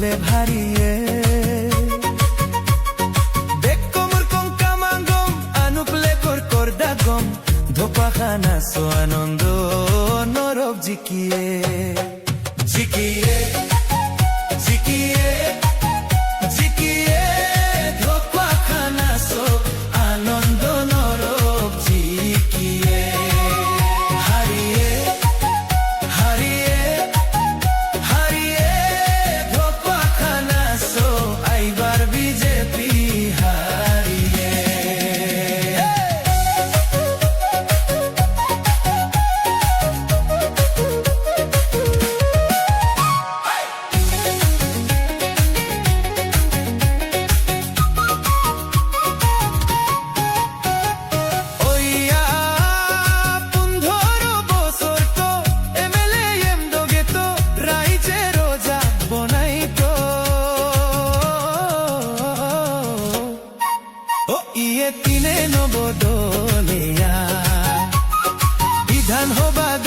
বদলে ভারিয়ে বেকমর কম কামাঙ্গম আনুকলে কর দাগম ধোপাখানা সো আনন্দ নরব জিকিয়ে জিকিয়ে জিকিয়ে জিকিয়ে ধোপাখানা সো আনন্দ নরব জিকিয়ে হারিয়ে হারিয়ে হারিয়ে ধোপাখানা সো আইবার বিজেপি হারিয়ে ইয়ে তিনে নবদলেয়া বিধান হবাদ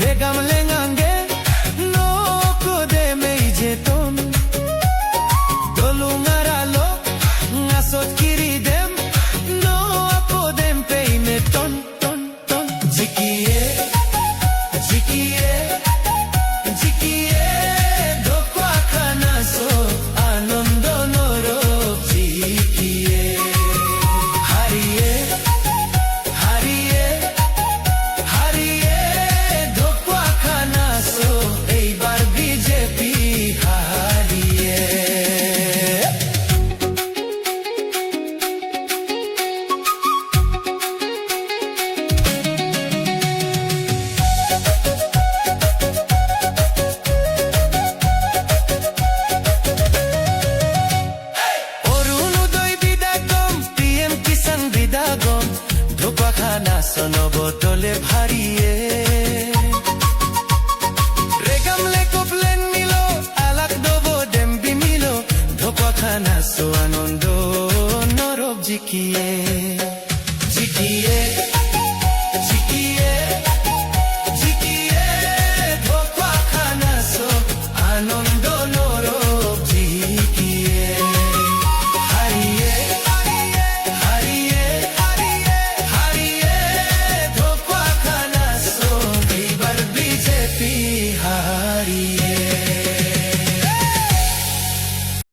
রেগাম লেঙ্গাঙ্গে নকো দে মেই যেতন দলুঙারালো আসত কিরি দেম নো আপো দেম পেই মে টন টন টন জিকিয়ে জিকিয়ে জিকিয়ে ধোপাখানা সো আনন্দ নরব জিকিয়ে হারিয়ে হারিয়ে হারিয়ে ধোপাখানা সো এইবার বিজেপি হারিয়ে অরুণোদয় বিদাগম পিএম কিষাণ বিদাগম ধোপাখানা সো নবদলে ভারিয়ে রেগাম লেকোপ্লেন নিল আলাক দব দেম বিমিল ধোপাখানা সো আনন্দ নরব জিকিয়ে